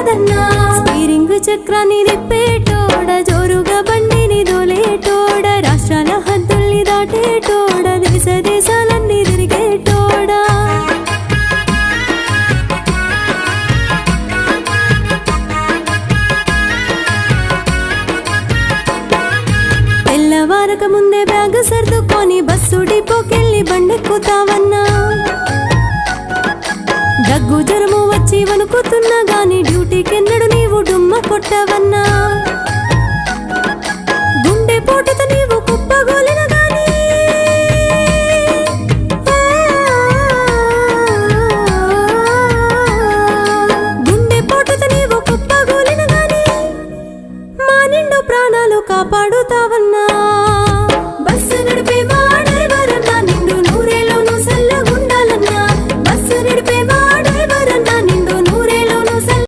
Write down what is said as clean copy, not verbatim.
కాదన్నా స్టీరింగ్ చక్రాన్ని తిప్పేటోడ జోరుగా బండిని దోలేటోడ రాష్ట్రాల హద్దుల్ని దాటేటోడ దేశ దేశాలన్నీ తిరిగేటోడా తెల్లవారక ముందే బ్యాగ్ సర్దుకొని బస్సు డిపోకెళ్ళి బండెక్కుతావన్నా దగ్గు జ్వరము వచ్చి వణుకుతున్నా గాని డ్యూటీకెన్నడు నీవు డుమ్మ కొట్టవన్నా